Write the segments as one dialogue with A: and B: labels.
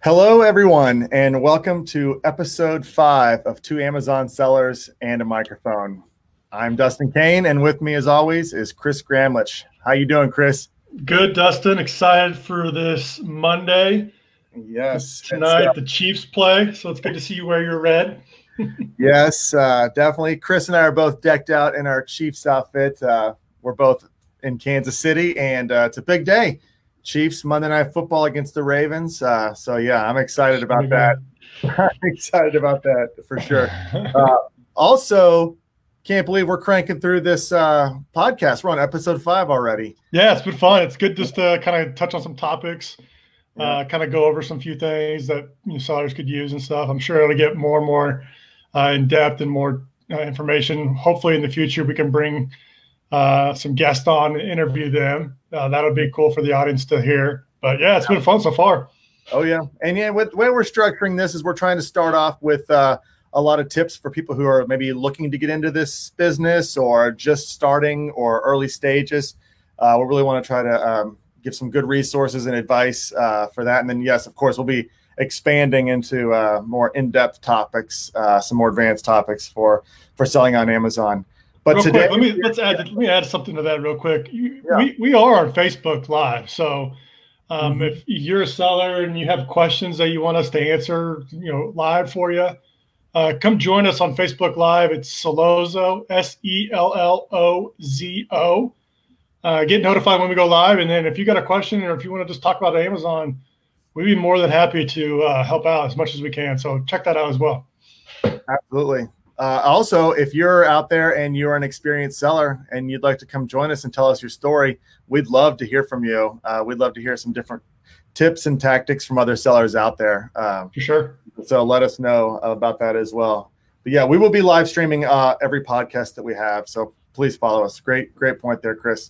A: Hello, everyone, and welcome to episode 5 of Two Amazon Sellers and a Microphone. I'm Dustin Kane, and with me, as always, is Chris Gramlich. How you doing, Chris?
B: Good, Dustin. Excited for this Monday.
A: Yes.
B: Tonight, the Chiefs play, so it's good to see you wear your red.
A: Yes, definitely. Chris and I are both decked out in our Chiefs outfit. We're both in Kansas City, and it's a big day. Chiefs Monday Night Football against the Ravens. So yeah, I'm excited about that. I'm excited about that for sure. Also, can't believe we're cranking through this podcast. We're on episode 5 already.
B: Yeah, it's been fun. It's good just to kind of touch on some topics, kind of go over some few things that sellers could use and stuff. I'm sure it'll get more and more in depth and more information. Hopefully, in the future, we can bring some guests on and interview them. That would be cool for the audience to hear. But yeah, it's been fun so far.
A: Oh yeah, and yeah, the way we're structuring this is we're trying to start off with a lot of tips for people who are maybe looking to get into this business or just starting or early stages. We really want to try to give some good resources and advice for that. And then yes, of course, we'll be expanding into more in-depth topics, some more advanced topics for selling on Amazon. But
B: real
A: today,
B: quick, let me add something to that real quick. We are on Facebook Live, so if you're a seller and you have questions that you want us to answer, live for you, come join us on Facebook Live. It's Sellozo, Sellozo. Get notified when we go live, and then if you got a question or if you want to just talk about Amazon, we'd be more than happy to help out as much as we can. So check that out as well.
A: Absolutely. Also, if you're out there and you're an experienced seller and you'd like to come join us and tell us your story, we'd love to hear from you. We'd love to hear some different tips and tactics from other sellers out there.
B: For sure. So
A: let us know about that as well. But yeah, we will be live streaming every podcast that we have. So please follow us. Great point there, Chris.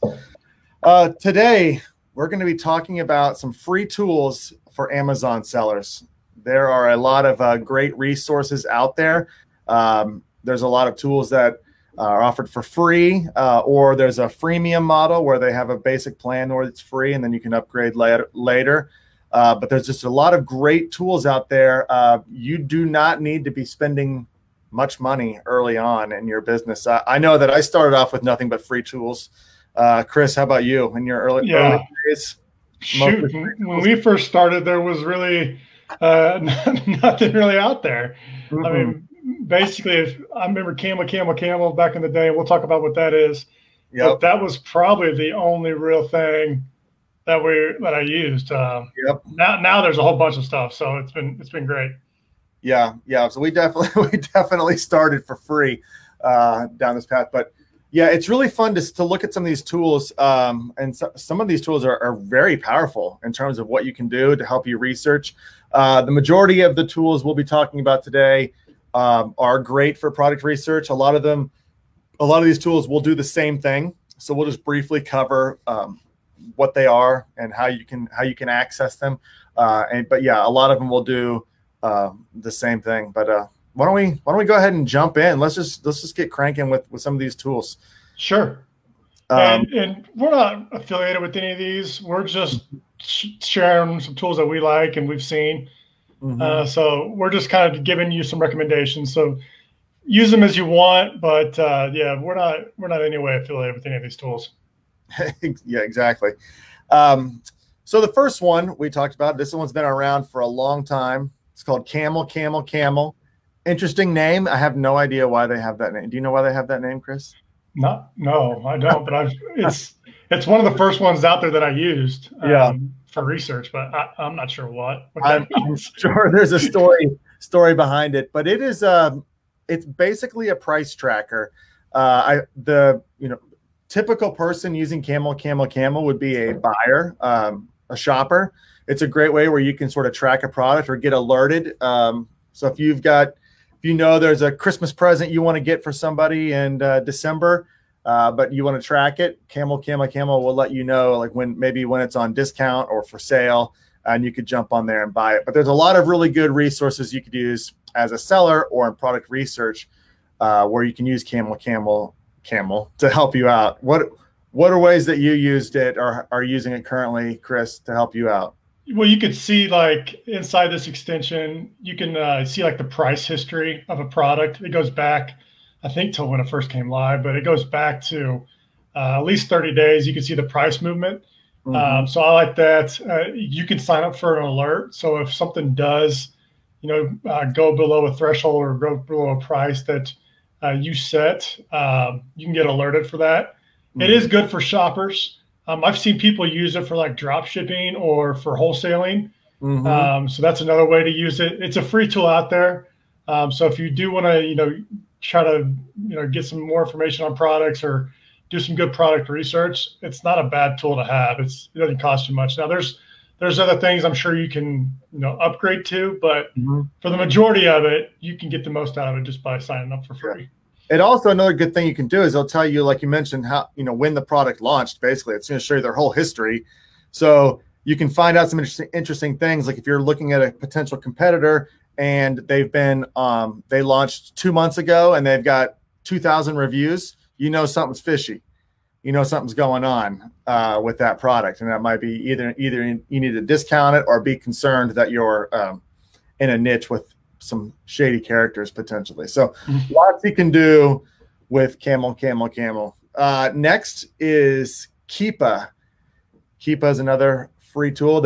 A: Today, we're going to be talking about some free tools for Amazon sellers. There are a lot of great resources out there. There's a lot of tools that are offered for free, or there's a freemium model where they have a basic plan where it's free and then you can upgrade later. But there's just a lot of great tools out there. You do not need to be spending much money early on in your business. I know that I started off with nothing but free tools. Chris, how about you in your early days?
B: Shoot, when we first started, there was really nothing really out there. I mean, basically, I remember Camel back in the day. We'll talk about what that is.
A: Yep.
B: But that was probably the only real thing that I used. Now there's a whole bunch of stuff, so it's been great.
A: Yeah. So we definitely started for free down this path, but yeah, it's really fun to look at some of these tools, and some of these tools are very powerful in terms of what you can do to help you research. The majority of the tools we'll be talking about today are great for product research. A lot of these tools will do the same thing. So we'll just briefly cover what they are and how you can access them. But yeah, a lot of them will do the same thing. But why don't we go ahead and jump in? Let's just get cranking with some of these tools.
B: Sure. And we're not affiliated with any of these. We're just sharing some tools that we like and we've seen. So we're just kind of giving you some recommendations. So use them as you want, but yeah, we're not in any way affiliated with any of these tools.
A: Yeah, exactly. So the first one we talked about, this one's been around for a long time. It's called Camel. Interesting name. I have no idea why they have that name. Do you know why they have that name, Chris?
B: No, I don't. But it's one of the first ones out there that I used. For research, but I'm not sure what
A: I'm sure there's a story behind it, but it is it's basically a price tracker. The typical person using Camel would be a buyer, a shopper. It's a great way where you can sort of track a product or get alerted. So if there's a Christmas present you want to get for somebody in December, but you want to track it, Camel will let you know like when it's on discount or for sale, and you could jump on there and buy it. But there's a lot of really good resources you could use as a seller or in product research where you can use Camel to help you out. What are ways that you used it or are using it currently, Chris, to help you out?
B: Well, you could see like inside this extension, you can see like the price history of a product. It goes back, I think, till when it first came live, but it goes back to at least 30 days. You can see the price movement. So I like that. You can sign up for an alert. So if something does, go below a threshold or go below a price that you set, you can get alerted for that. It is good for shoppers. I've seen people use it for like drop shipping or for wholesaling. So that's another way to use it. It's a free tool out there. So if you do want to, try to, get some more information on products or do some good product research, it's not a bad tool to have. It doesn't cost you much. Now there's other things I'm sure you can, upgrade to, but for the majority of it, you can get the most out of it just by signing up for free.
A: It also, another good thing you can do is it'll tell you, like you mentioned, how, when the product launched. Basically, it's going to show you their whole history. So you can find out some interesting things. Like if you're looking at a potential competitor and they've been, they launched 2 months ago and they've got 2,000 reviews, something's fishy. Something's going on with that product. And that might be either you need to discount it or be concerned that you're in a niche with some shady characters potentially. So lots you can do with Camel. Next is Keepa. Keepa is another free tool.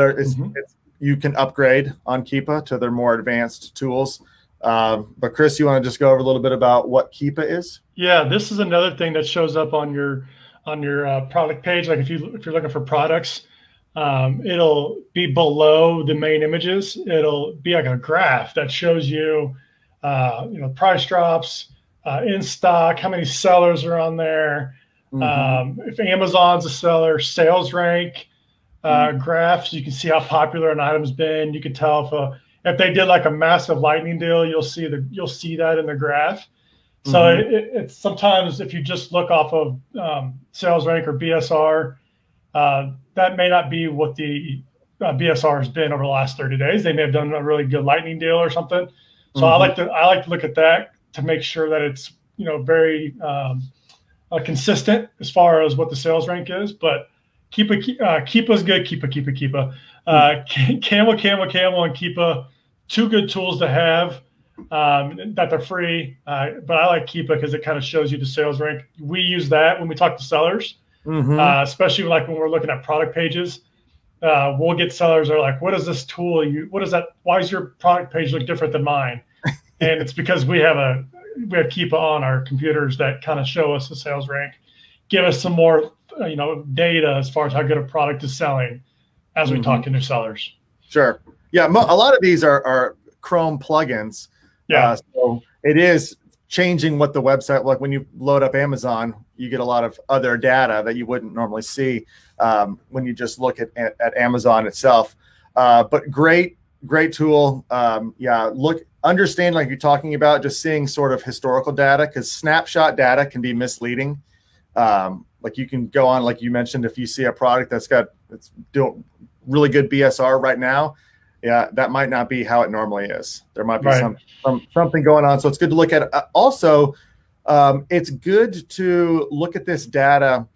A: You can upgrade on Keepa to their more advanced tools. But Chris, you want to just go over a little bit about what Keepa is?
B: Yeah, this is another thing that shows up on your product page. Like if you're looking for products, it'll be below the main images. It'll be like a graph that shows you, price drops, in stock, how many sellers are on there. If Amazon's a seller, sales rank, graphs, you can see how popular an item's been. You can tell if they did like a massive lightning deal, you'll see that in the graph. So it's sometimes if you just look off of sales rank or BSR, that may not be what the BSR has been over the last 30 days. They may have done a really good lightning deal or something. So I like to look at that to make sure that it's very consistent as far as what the sales rank is. But Keepa's good. Keepa. Camel, and Keepa, two good tools to have. That they're free, but I like Keepa because it kind of shows you the sales rank. We use that when we talk to sellers, especially like when we're looking at product pages. We'll get sellers that are like, "What is this tool? What is that? Why does your product page look different than mine?" And it's because we have Keepa on our computers that kind of show us the sales rank, give us some more data as far as how good a product is selling as we talk to new sellers.
A: Sure. Yeah, a lot of these are Chrome plugins.
B: Yeah.
A: So it is changing what the website, like when you load up Amazon, you get a lot of other data that you wouldn't normally see when you just look at Amazon itself. But great tool. Understand, like you're talking about, just seeing sort of historical data, because snapshot data can be misleading. Like you can go on, like you mentioned, if you see a product it's doing really good BSR right now, yeah, that might not be how it normally is. There might be something going on. So it's good to look at. Also, it's good to look at this data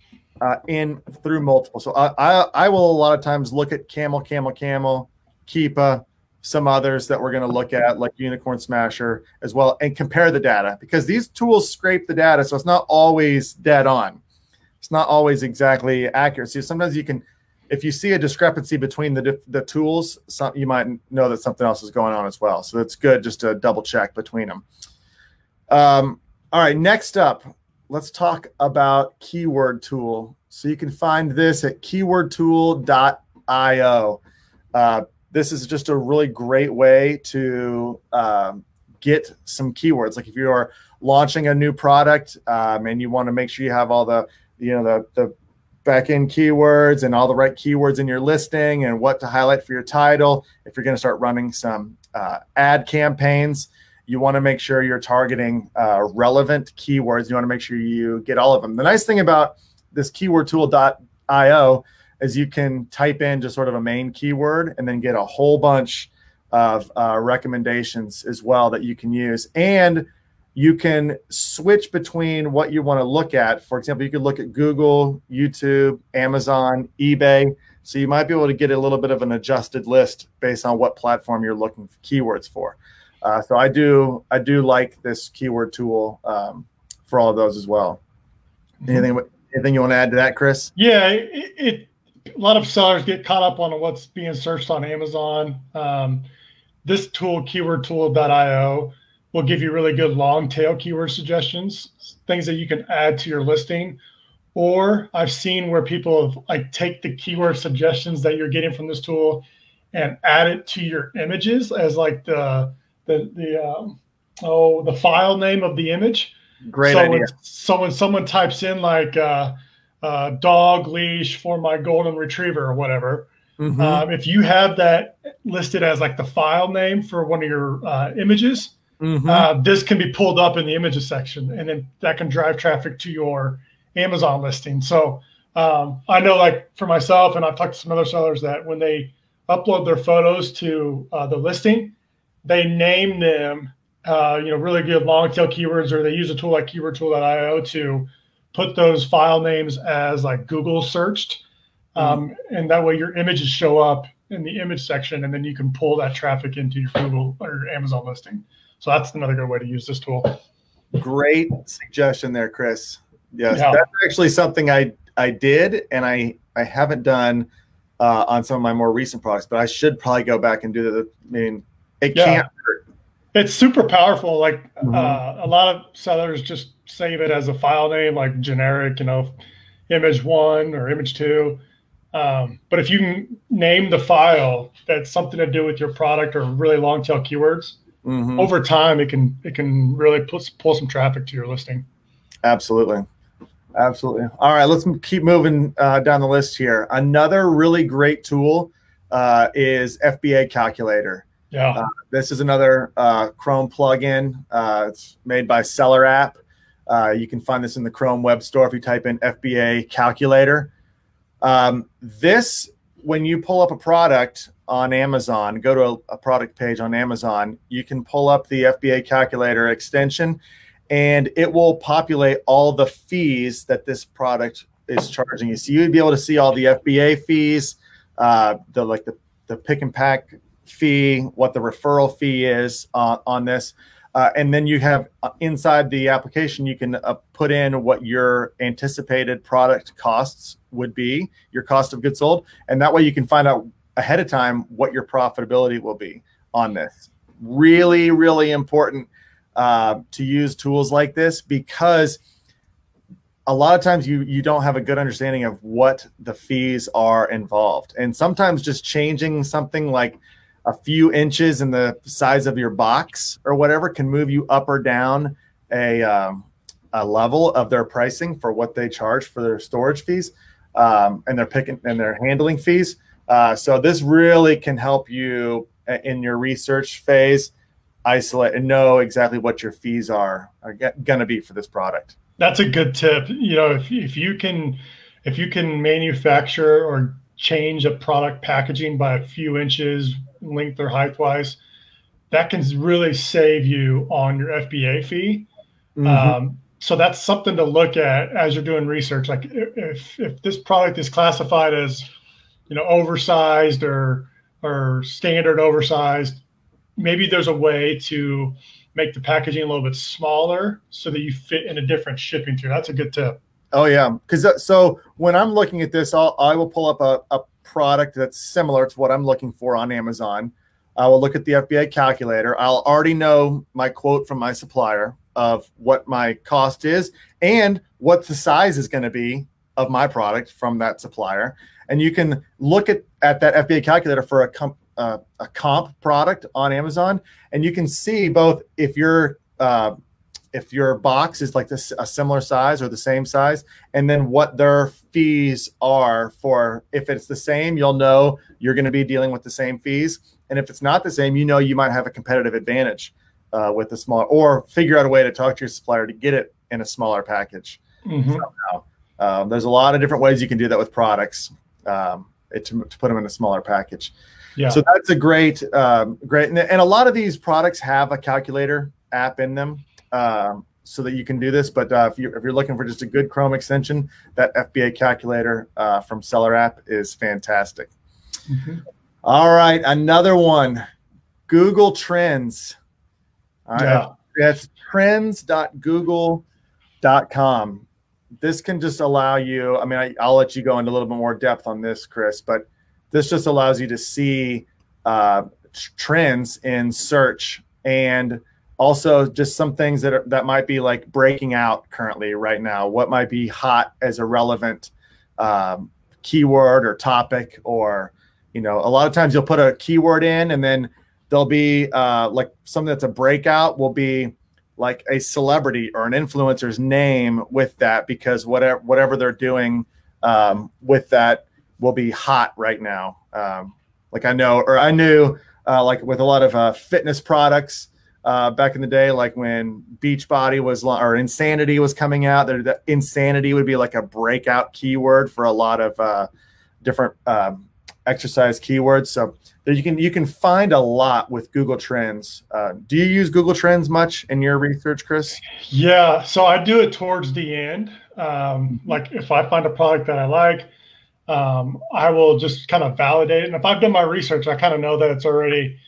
A: through multiple. So I will a lot of times look at Camel, Keepa, some others that we're going to look at, like Unicorn Smasher as well, and compare the data, because these tools scrape the data. So it's not always dead on. It's not always exactly accurate. So sometimes you can, if you see a discrepancy between the tools, you might know that something else is going on as well. So it's good just to double check between them. All right, next up, let's talk about Keyword Tool. So you can find this at keywordtool.io. This is just a really great way to get some keywords. Like if you are launching a new product and you want to make sure you have all the back-end keywords and all the right keywords in your listing and what to highlight for your title. If you're going to start running some ad campaigns, you want to make sure you're targeting relevant keywords. You want to make sure you get all of them. The nice thing about this keywordtool.io is you can type in just sort of a main keyword and then get a whole bunch of recommendations as well that you can use. And you can switch between what you want to look at. For example, you could look at Google, YouTube, Amazon, eBay. So you might be able to get a little bit of an adjusted list based on what platform you're looking for keywords for. So I do like this keyword tool for all of those as well. Anything you want to add to that, Chris?
B: Yeah, a lot of sellers get caught up on what's being searched on Amazon. This tool, keywordtool.io, will give you really good long tail keyword suggestions, things that you can add to your listing. Or I've seen where people have, like, take the keyword suggestions that you're getting from this tool and add it to your images as like the file name of the image.
A: Great idea.
B: So when someone types in like dog leash for my golden retriever or whatever, if you have that listed as like the file name for one of your images, this can be pulled up in the images section, and then that can drive traffic to your Amazon listing. So I know, like for myself, and I've talked to some other sellers, that when they upload their photos to the listing, they name them really good long tail keywords, or they use a tool like keywordtool.io to put those file names as like Google searched. And that way your images show up in the image section, and then you can pull that traffic into your Google or your Amazon listing. So that's another good way to use this tool.
A: Great suggestion there, Chris. Yes, that's actually something I did, and I haven't done on some of my more recent products, but I should probably go back and do that. I mean, it can't hurt.
B: It's super powerful. Like a lot of sellers just save it as a file name, like generic, image 1 or image 2. But if you can name the file that's something to do with your product or really long tail keywords, over time it can really pull some traffic to your listing.
A: Absolutely. All right, let's keep moving down the list here. Another really great tool is FBA Calculator.
B: Yeah.
A: This is another Chrome plugin. It's made by Seller App. You can find this in the Chrome web store if you type in FBA Calculator. When you pull up a product on Amazon, go to a product page on Amazon, you can pull up the FBA Calculator extension, and it will populate all the fees that this product is charging you. So you'd be able to see all the FBA fees, the pick and pack fee, what the referral fee is on this. And then you have inside the application, you can put in what your anticipated product costs would be, your cost of goods sold. And that way you can find out ahead of time what your profitability will be on this. Really, really important to use tools like this, because a lot of times you don't have a good understanding of what the fees are involved. And sometimes just changing something like a few inches in the size of your box or whatever can move you up or down a level of their pricing for what they charge for their storage fees and their picking and their handling fees. So this really can help you in your research phase isolate and know exactly what your fees are going to be for this product. That's
B: a good tip. If you can manufacture or change a product packaging by a few inches, length or height wise, that can really save you on your FBA fee. So that's something to look at as you're doing research. Like if this product is classified as, oversized or standard oversized, maybe there's a way to make the packaging a little bit smaller so that you fit in a different shipping tier. That's a good tip.
A: Oh yeah, because so when I'm looking at this, I will pull up a product that's similar to what I'm looking for on Amazon. I will look at the FBA Calculator. I'll already know my quote from my supplier of what my cost is and what the size is going to be of my product from that supplier. And you can look at that FBA Calculator for a comp product on Amazon, and you can see both if your box is like this, a similar size or the same size, and then what their fees are for. If it's the same, you'll know you're going to be dealing with the same fees. And if it's not the same, you might have a competitive advantage with the smaller, or figure out a way to talk to your supplier to get it in a smaller package. Somehow. There's a lot of different ways you can do that with products to put them in a smaller package. Yeah. So that's a great, and a lot of these products have a calculator app in them. so that you can do this. But if you're looking for just a good Chrome extension, that FBA calculator from Seller App is fantastic.
B: Mm-hmm.
A: All right, another one, Google Trends. All right, that's trends.google.com. This can just allow you, I mean, I'll let you go into a little bit more depth on this, Chris, but this just allows you to see trends in search, and also just some things that might be like breaking out currently right now. What might be hot as a relevant keyword or topic, or, you know, a lot of times you'll put a keyword in and then there'll be like something that's a breakout will be like a celebrity or an influencer's name with that, because whatever they're doing with that will be hot right now. Like I knew like with a lot of fitness products back in the day, like when Beachbody or Insanity was coming out, the Insanity would be like a breakout keyword for a lot of different exercise keywords. So you can find a lot with Google Trends. Do you use Google Trends much in your research, Chris?
B: Yeah, so I do it towards the end. Like if I find a product that I like, I will just kind of validate it. And if I've done my research, I kind of know that it's already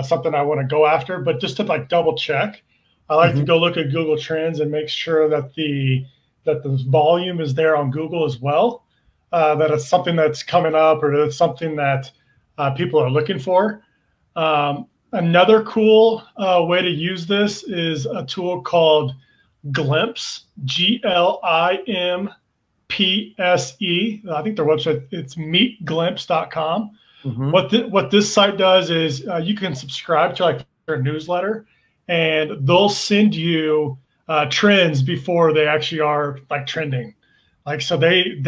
B: something I want to go after. But just to like double check, I like to go look at Google Trends and make sure that the volume is there on Google as well. That it's something that's coming up, or that it's something that people are looking for. Another cool way to use this is a tool called Glimpse, GLIMPSE. I think their website, it's meetglimpse.com. What this site does is you can subscribe to like their newsletter, and they'll send you trends before they actually are like trending. Like, so they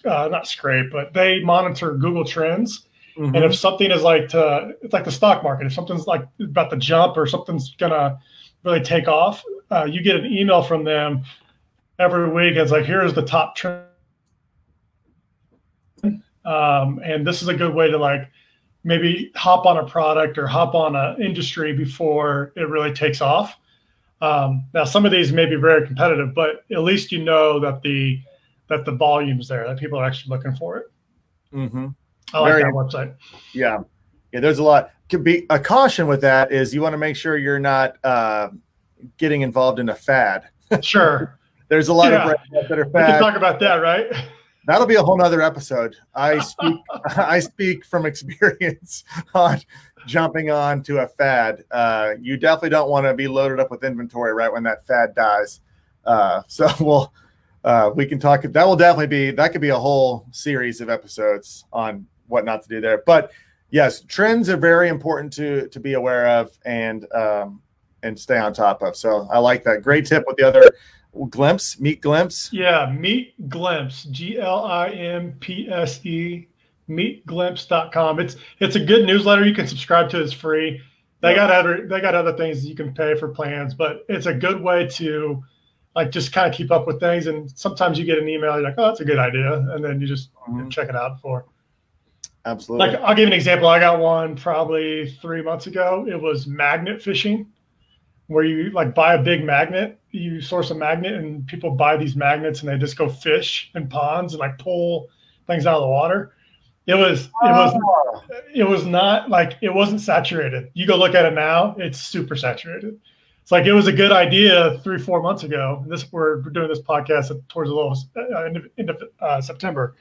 B: not scrape, but they monitor Google Trends. And if something is like it's like the stock market, if something's like about to jump or something's gonna really take off, you get an email from them every week. It's like, here's the top trend. And this is a good way to like maybe hop on a product or hop on an industry before it really takes off. Now, some of these may be very competitive, but at least you know that the volume's there, that people are actually looking for it. I like that website.
A: Yeah. There's a lot. Could be a caution with that is you want to make sure you're not getting involved in a fad.
B: Sure.
A: There's a lot of brands that are fad.
B: We can talk about that, right?
A: That'll be a whole nother episode. I speak from experience on jumping on to a fad. You definitely don't want to be loaded up with inventory right when that fad dies. So we can talk. That could be a whole series of episodes on what not to do there. But yes, trends are very important to be aware of and stay on top of. So I like that. Great tip with the other Glimpse, Meet Glimpse.
B: Yeah, Meet Glimpse, GLIMPSE, meetglimpse.com. It's a good newsletter you can subscribe to. It's free. They got other things you can pay for plans, but it's a good way to like just kind of keep up with things. And sometimes you get an email, you're like, oh, that's a good idea, and then you just check it out before.
A: Absolutely.
B: Like, I'll give you an example. I got one probably 3 months ago. It was magnet fishing, where you like buy a big magnet, you source a magnet, and people buy these magnets and they just go fish in ponds and like pull things out of the water. It was not like, it wasn't saturated. You go look at it now, it's super saturated. It's like, it was a good idea 3-4 months ago. We're doing this podcast towards the end of September,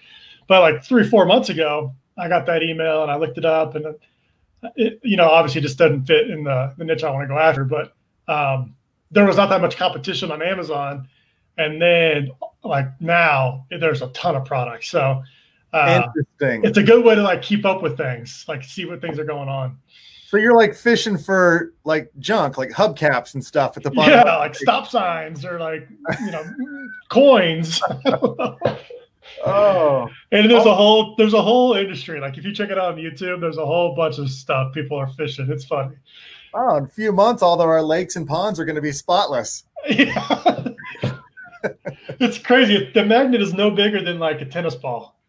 B: but like 3-4 months ago, I got that email and I looked it up, and it, obviously just doesn't fit in the niche I want to go after, but there was not that much competition on Amazon. And then like now there's a ton of products. So
A: interesting.
B: It's a good way to like keep up with things, like see what things are going on.
A: So you're like fishing for like junk, like hubcaps and stuff at the bottom.
B: Yeah, like stop signs or like, coins.
A: Oh,
B: and there's a whole industry. Like if you check it out on YouTube, there's a whole bunch of stuff people are fishing. It's funny.
A: Oh, in a few months, all of our lakes and ponds are going to be spotless.
B: Yeah. It's crazy. The magnet is no bigger than like a tennis ball,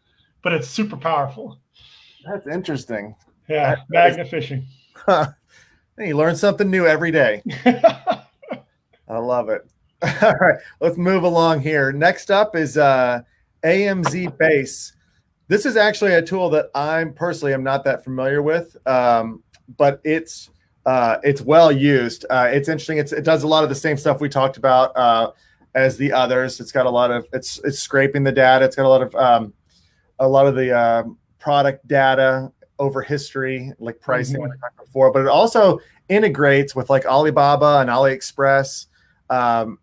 B: but it's super powerful.
A: That's interesting.
B: Yeah, magnet fishing.
A: Huh. You learn something new every day. I love it. All right, let's move along here. Next up is AMZ Base. This is actually a tool that I'm personally am not that familiar with, but it's well used. It's interesting. It does a lot of the same stuff we talked about as the others. It's got a lot of it's scraping the data. It's got a lot of the product data over history, like pricing, like I talked before. But it also integrates with like Alibaba and AliExpress.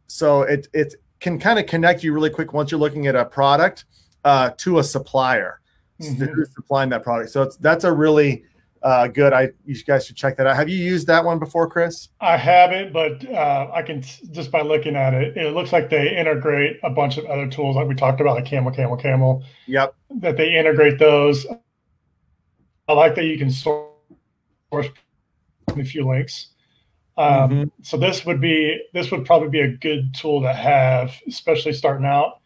A: So it can kind of connect you really quick once you're looking at a product to a supplier who's supplying that product. So that's a really good. You guys should check that out. Have you used that one before, Chris?
B: I haven't, but I can just by looking at it, it looks like they integrate a bunch of other tools like we talked about, like Camel.
A: Yep.
B: That they integrate those. I like that you can source a few links. So this would probably be a good tool to have, especially starting out.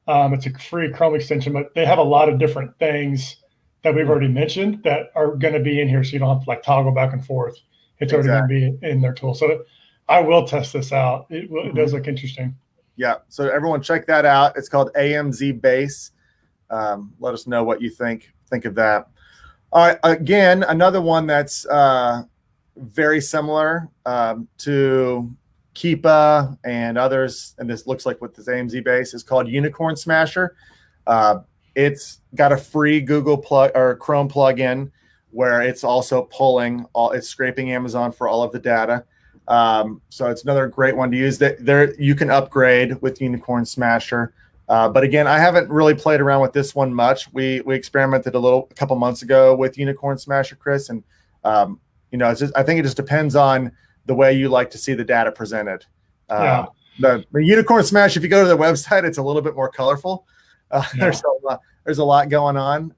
B: It's a free Chrome extension, but they have a lot of different things that we've already mentioned that are going to be in here, so you don't have to like toggle back and forth. It's already going to be in their tool. So I will test this out. It does look interesting.
A: Yeah. So everyone check that out. It's called AMZ Base. Let us know what you think of that. All right. Again, another one that's very similar to Keepa and others, and this looks like what this AMZ Base is called Unicorn Smasher. It's got a free Google plug or Chrome plugin where it's also pulling it's scraping Amazon for all of the data. So it's another great one to use. There you can upgrade with Unicorn Smasher. But again, I haven't really played around with this one much. We experimented a couple months ago with Unicorn Smasher, Chris, and I think it just depends on the way you like to see the data presented. The Unicorn Smash, if you go to the website, it's a little bit more colorful. There's a lot going on,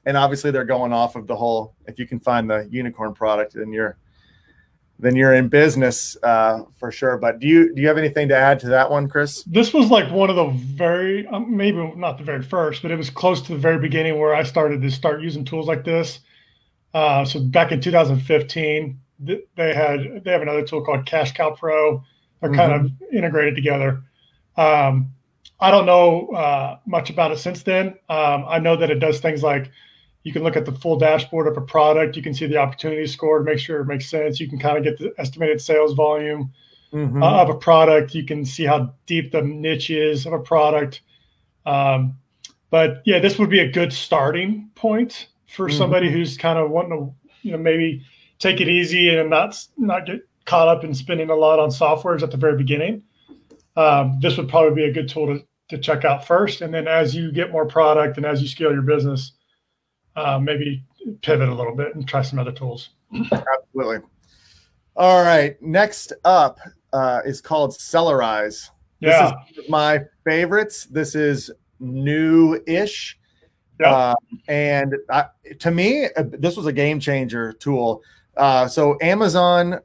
A: and obviously they're going off of the whole. If you can find the unicorn product, then you're in business for sure. But do you have anything to add to that one, Chris?
B: This was like one of the very maybe not the very first, but it was close to the very beginning where I started to using tools like this. So back in 2015, they have another tool called Cash Cow Pro. They're kind of integrated together. I don't know much about it since then. I know that it does things like you can look at the full dashboard of a product. You can see the opportunity score to make sure it makes sense. You can kind of get the estimated sales volume of a product. You can see how deep the niche is of a product. But yeah, this would be a good starting point for somebody who's kind of wanting to, maybe take it easy and not get caught up in spending a lot on softwares at the very beginning. This would probably be a good tool to check out first. And then as you get more product and as you scale your business, maybe pivot a little bit and try some other tools.
A: Absolutely. All right. Next up is called Sellerize. This is my favorites. This is new-ish. And to me, this was a game changer tool. So Amazon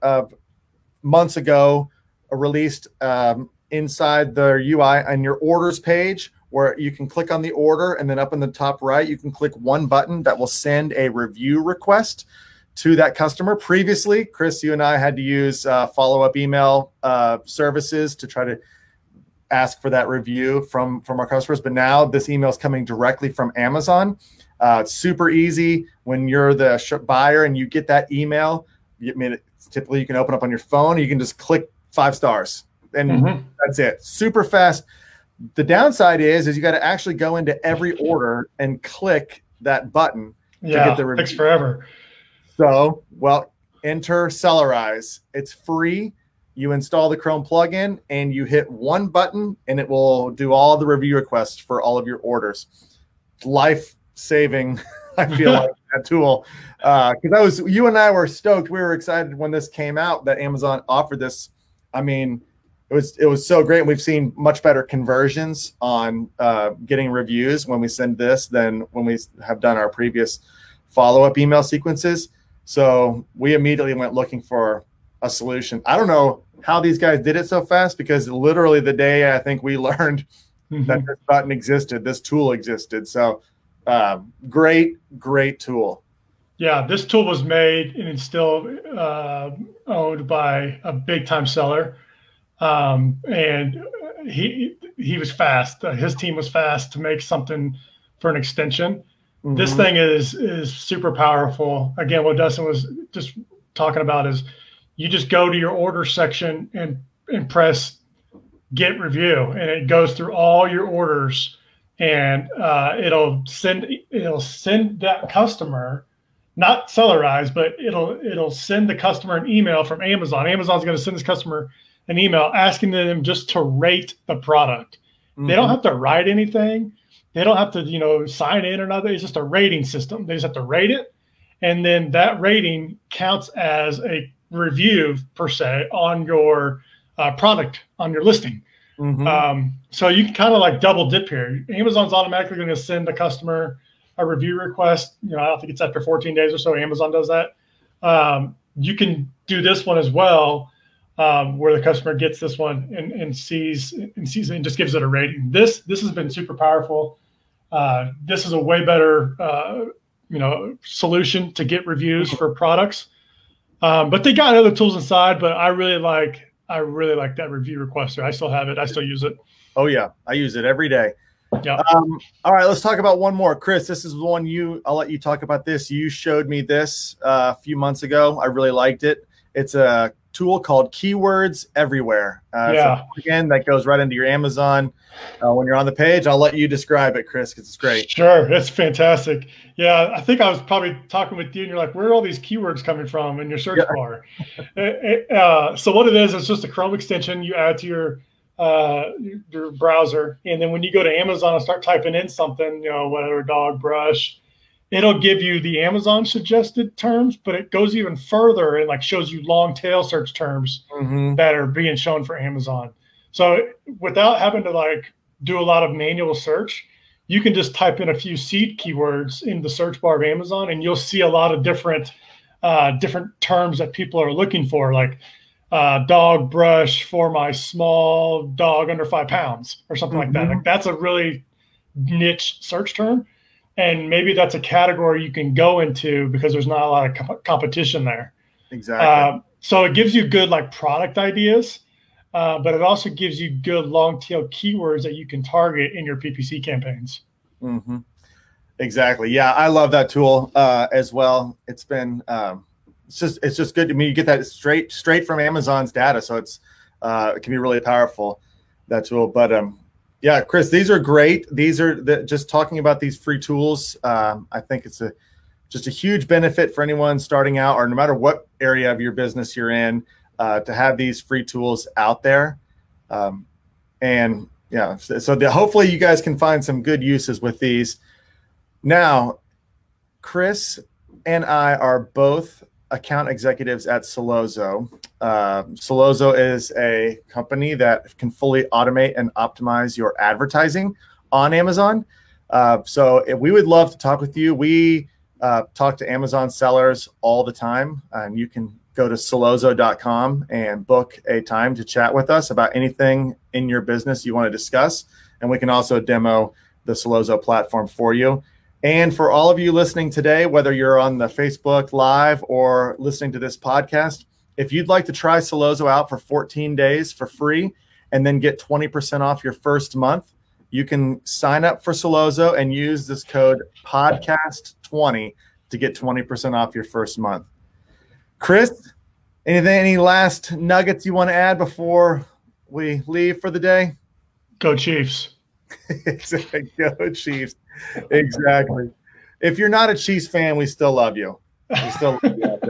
A: months ago released inside their UI on your orders page where you can click on the order, and then up in the top right, you can click one button that will send a review request to that customer. Previously, Chris, you and I had to use follow-up email services to try to ask for that review from our customers. But now this email is coming directly from Amazon. It's super easy when you're the buyer and you get that email. Typically, you can open up on your phone. You can just click 5 stars, and that's it. Super fast. The downside is you got to actually go into every order and click that button to get the review.
B: Takes forever.
A: So, enter Sellerize. It's free. You install the Chrome plugin and you hit one button and it will do all the review requests for all of your orders. Life-saving, I feel like, that tool. Because you and I were stoked. We were excited when this came out that Amazon offered this. I mean, it was so great. We've seen much better conversions on getting reviews when we send this than when we have done our previous follow-up email sequences. So we immediately went looking for a solution. I don't know how these guys did it so fast, because literally the day I think we learned that this button existed, this tool existed. So great tool.
B: Yeah, this tool was made and it's still owned by a big time seller. and he was fast. His team was fast to make something for an extension. Mm-hmm. This thing is super powerful. Again, what Dustin was just talking about is you just go to your order section and press get review, and it goes through all your orders, and it'll send that customer, not Sellerize, but it'll send the customer an email from Amazon. Amazon's going to send this customer an email asking them just to rate the product. Mm-hmm. They don't have to write anything. They don't have to, sign in or nothing. It's just a rating system. They just have to rate it. And then that rating counts as a review per se on your product, on your listing. Mm-hmm. So you can kind of like double dip here. Amazon's automatically going to send the customer a review request. I don't think it's after 14 days or so. Amazon does that. You can do this one as well, where the customer gets this one and sees it and just gives it a rating. This has been super powerful. This is a way better solution to get reviews for products. But they got other tools inside. But I really like that review requester. I still have it. I still use it.
A: Oh yeah, I use it every day.
B: Yeah.
A: All right, let's talk about one more. Chris, this is the one I'll let you talk about this. You showed me this a few months ago. I really liked it. It's a tool called Keywords Everywhere. So again, that goes right into your Amazon. When you're on the page, I'll let you describe it, Chris, because it's great.
B: Sure, it's fantastic. Yeah, I think I was probably talking with you, and you're like, where are all these keywords coming from in your search bar? So what it is, it's just a Chrome extension you add to your browser, and then when you go to Amazon and start typing in something, whatever, dog, brush, it'll give you the Amazon suggested terms, but it goes even further and like shows you long tail search terms that are being shown for Amazon. So without having to like do a lot of manual search, you can just type in a few seed keywords in the search bar of Amazon, and you'll see a lot of different terms that people are looking for, like dog brush for my small dog under 5 pounds or something like that. Like that's a really niche search term. And maybe that's a category you can go into because there's not a lot of competition there.
A: Exactly.
B: So it gives you good like product ideas, but it also gives you good long tail keywords that you can target in your PPC campaigns.
A: Mm-hmm. Exactly. Yeah, I love that tool as well. It's been it's just good to me. You get that straight from Amazon's data, so it can be really powerful, that tool. But yeah, Chris, these are great. These are just talking about these free tools. I think it's just a huge benefit for anyone starting out, or no matter what area of your business you're in, to have these free tools out there. And yeah, so hopefully you guys can find some good uses with these. Now, Chris and I are both account executives at Sellozo. Sellozo is a company that can fully automate and optimize your advertising on Amazon. So we would love to talk with you. We talk to Amazon sellers all the time, and you can go to sellozo.com and book a time to chat with us about anything in your business you want to discuss. And we can also demo the Sellozo platform for you. And for all of you listening today, whether you're on the Facebook Live or listening to this podcast, if you'd like to try Sellozo out for 14 days for free and then get 20% off your first month, you can sign up for Sellozo and use this code podcast20 to get 20% off your first month. Chris, any last nuggets you want to add before we leave for the day?
B: Go Chiefs.
A: Go Chiefs. Exactly. If you're not a Chiefs fan, we still love you. We still love you out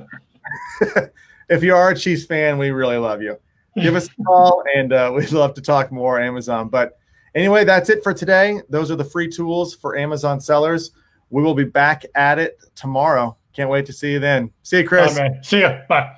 A: there. If you are a Chiefs fan, we really love you. Give us a call, and we'd love to talk more Amazon. But anyway, that's it for today. Those are the free tools for Amazon sellers. We will be back at it tomorrow. Can't wait to see you then. See you, Chris.
B: Bye, man. See ya. Bye.